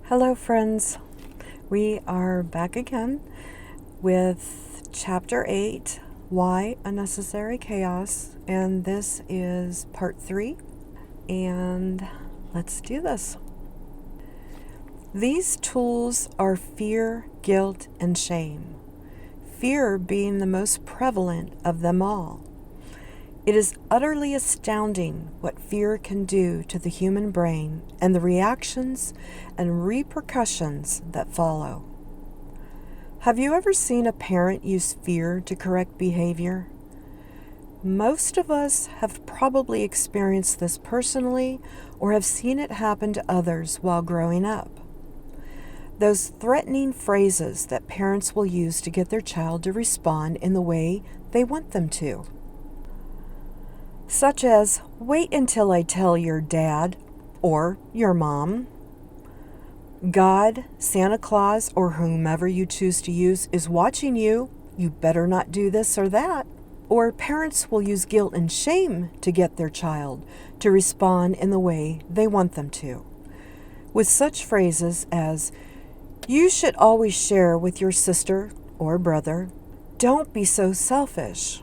Hello friends, we are back again with Chapter 8, Why Unnecessary Chaos, and this is Part 3, and let's do this. These tools are fear, guilt, and shame, fear being the most prevalent of them all. It is utterly astounding what fear can do to the human brain and the reactions and repercussions that follow. Have you ever seen a parent use fear to correct behavior? Most of us have probably experienced this personally or have seen it happen to others while growing up. Those threatening phrases that parents will use to get their child to respond in the way they want them to. Such as, wait until I tell your dad or your mom. God, Santa Claus, or whomever you choose to use is watching you. You better not do this or that. Or parents will use guilt and shame to get their child to respond in the way they want them to. With such phrases as, you should always share with your sister or brother. Don't be so selfish.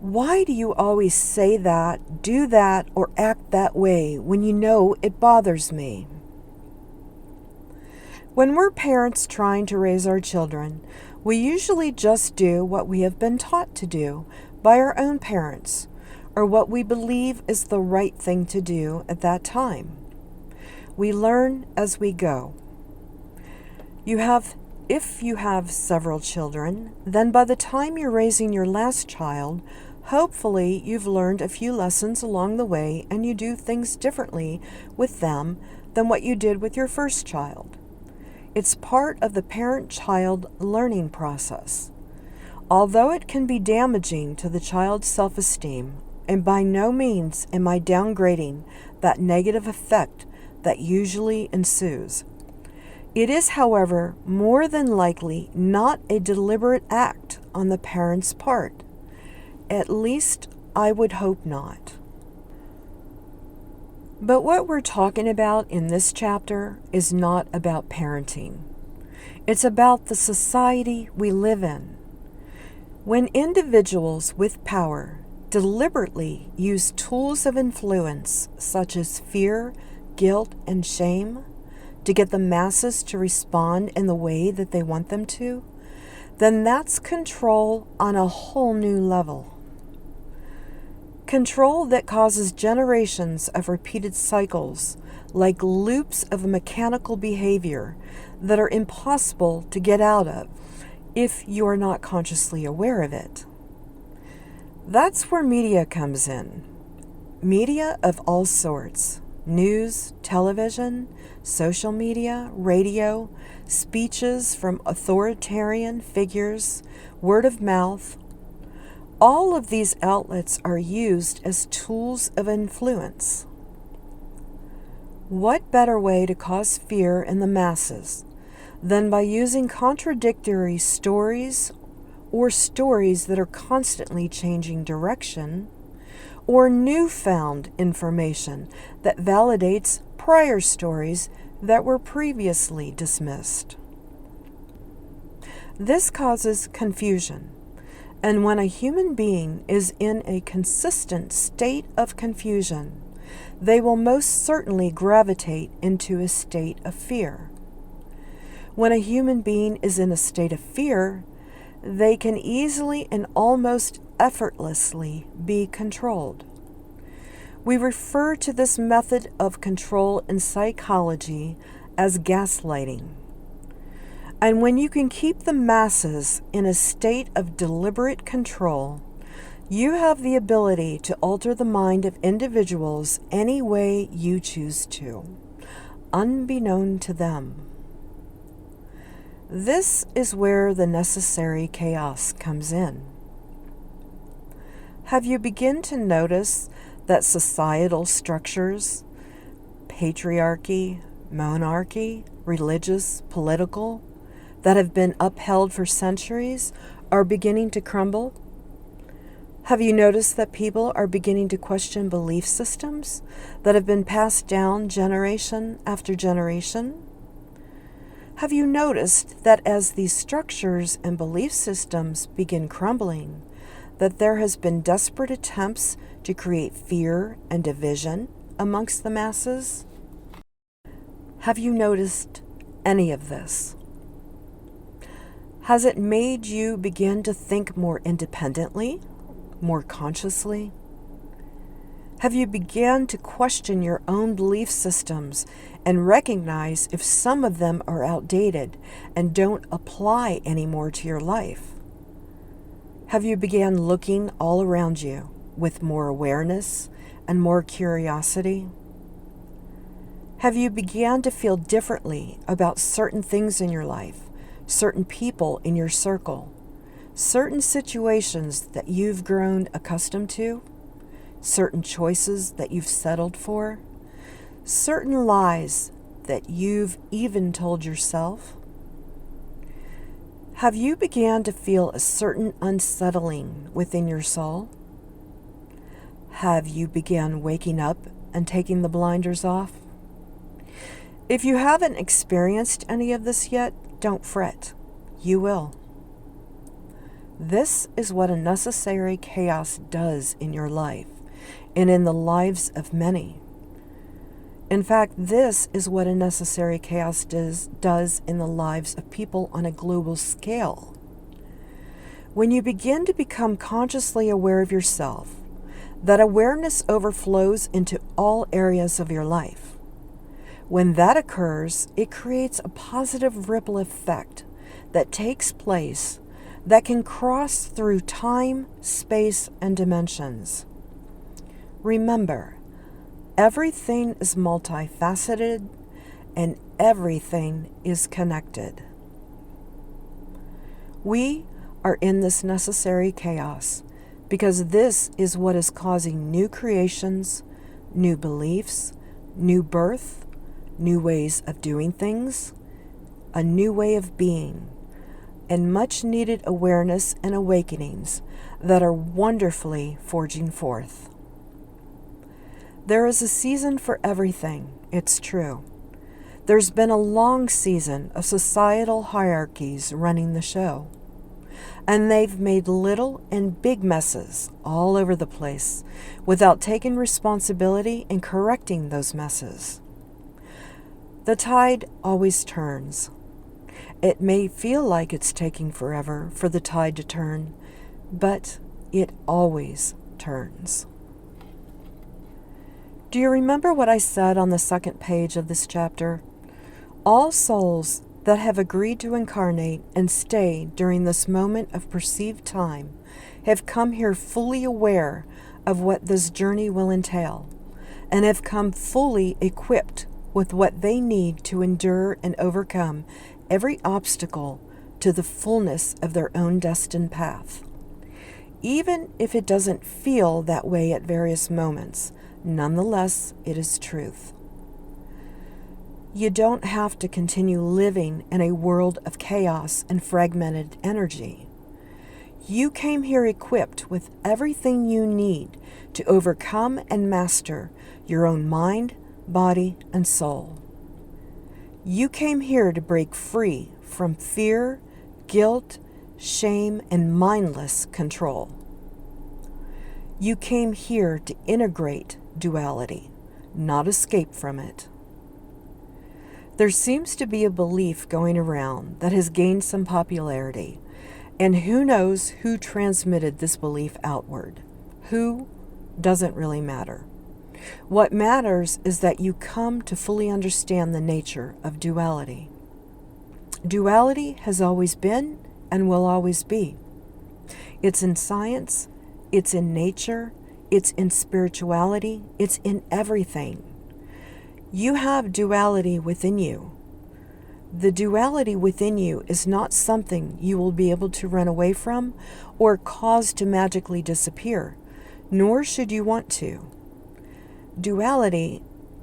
Why do you always say that, do that, or act that way when you know it bothers me? When we're parents trying to raise our children, we usually just do what we have been taught to do by our own parents, or what we believe is the right thing to do at that time. We learn as we go. If you have several children, then by the time you're raising your last child, hopefully you've learned a few lessons along the way and you do things differently with them than what you did with your first child. It's part of the parent-child learning process. Although it can be damaging to the child's self-esteem, and by no means am I downgrading that negative effect that usually ensues. It is, however, more than likely not a deliberate act on the parent's part. At least, I would hope not. But what we're talking about in this chapter is not about parenting. It's about the society we live in. When individuals with power deliberately use tools of influence such as fear, guilt, and shame to get the masses to respond in the way that they want them to, then that's control on a whole new level. Control that causes generations of repeated cycles, like loops of mechanical behavior that are impossible to get out of if you are not consciously aware of it. That's where media comes in. Media of all sorts. News, television, social media, radio, speeches from authoritarian figures, word of mouth. All of these outlets are used as tools of influence. What better way to cause fear in the masses than by using contradictory stories or stories that are constantly changing direction, or newfound information that validates prior stories that were previously dismissed? This causes confusion. And when a human being is in a consistent state of confusion, they will most certainly gravitate into a state of fear. When a human being is in a state of fear, they can easily and almost effortlessly be controlled. We refer to this method of control in psychology as gaslighting. And when you can keep the masses in a state of deliberate control, you have the ability to alter the mind of individuals any way you choose to, unbeknown to them. This is where the necessary chaos comes in. Have you begun to notice that societal structures, patriarchy, monarchy, religious, political, that have been upheld for centuries are beginning to crumble? Have you noticed that people are beginning to question belief systems that have been passed down generation after generation? Have you noticed that as these structures and belief systems begin crumbling, that there has been desperate attempts to create fear and division amongst the masses? Have you noticed any of this? Has it made you begin to think more independently, more consciously? Have you begun to question your own belief systems and recognize if some of them are outdated and don't apply anymore to your life? Have you begun looking all around you with more awareness and more curiosity? Have you begun to feel differently about certain things in your life, certain people in your circle, certain situations that you've grown accustomed to, certain choices that you've settled for, certain lies that you've even told yourself? Have you began to feel a certain unsettling within your soul? Have you begun waking up and taking the blinders off? If you haven't experienced any of this yet, don't fret. You will. This is what a necessary chaos does in your life and in the lives of many. In fact, this is what a necessary chaos does in the lives of people on a global scale. When you begin to become consciously aware of yourself, that awareness overflows into all areas of your life. When that occurs, it creates a positive ripple effect that takes place that can cross through time, space, and dimensions. Remember, everything is multifaceted and everything is connected. We are in this necessary chaos because this is what is causing new creations, new beliefs, new birth, new ways of doing things, a new way of being, and much needed awareness and awakenings that are wonderfully forging forth. There is a season for everything, it's true. There's been a long season of societal hierarchies running the show, and they've made little and big messes all over the place without taking responsibility and correcting those messes. The tide always turns. It may feel like it's taking forever for the tide to turn, but it always turns. Do you remember what I said on the second page of this chapter? All souls that have agreed to incarnate and stay during this moment of perceived time have come here fully aware of what this journey will entail, and have come fully equipped with what they need to endure and overcome every obstacle to the fullness of their own destined path. Even if it doesn't feel that way at various moments, nonetheless, it is truth. You don't have to continue living in a world of chaos and fragmented energy. You came here equipped with everything you need to overcome and master your own mind, body, and soul. You came here to break free from fear, guilt, shame, and mindless control. You came here to integrate duality, not escape from it. There seems to be a belief going around that has gained some popularity, and who knows who transmitted this belief outward. Who doesn't really matter. What matters is that you come to fully understand the nature of duality. Duality has always been and will always be. It's in science, it's in nature, it's in spirituality, it's in everything. You have duality within you. The duality within you is not something you will be able to run away from or cause to magically disappear, nor should you want to. Duality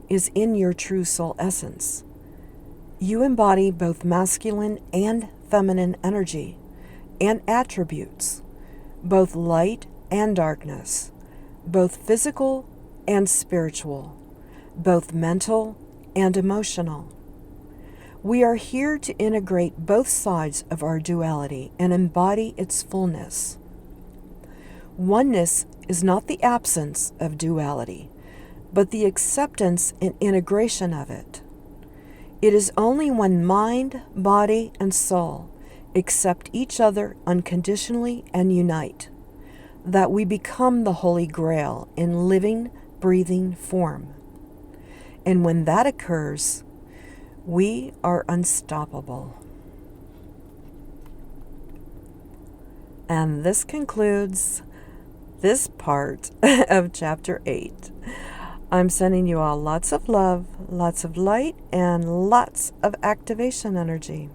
is in your true soul essence. You embody both masculine and feminine energy and attributes, both light and darkness, both physical and spiritual, both mental and emotional. We are here to integrate both sides of our duality and embody its fullness. Oneness is not the absence of duality, but the acceptance and integration of it. It is only when mind, body, and soul accept each other unconditionally and unite that we become the Holy Grail in living, breathing form. And when that occurs, we are unstoppable. And this concludes this part of Chapter 8. I'm sending you all lots of love, lots of light, and lots of activation energy.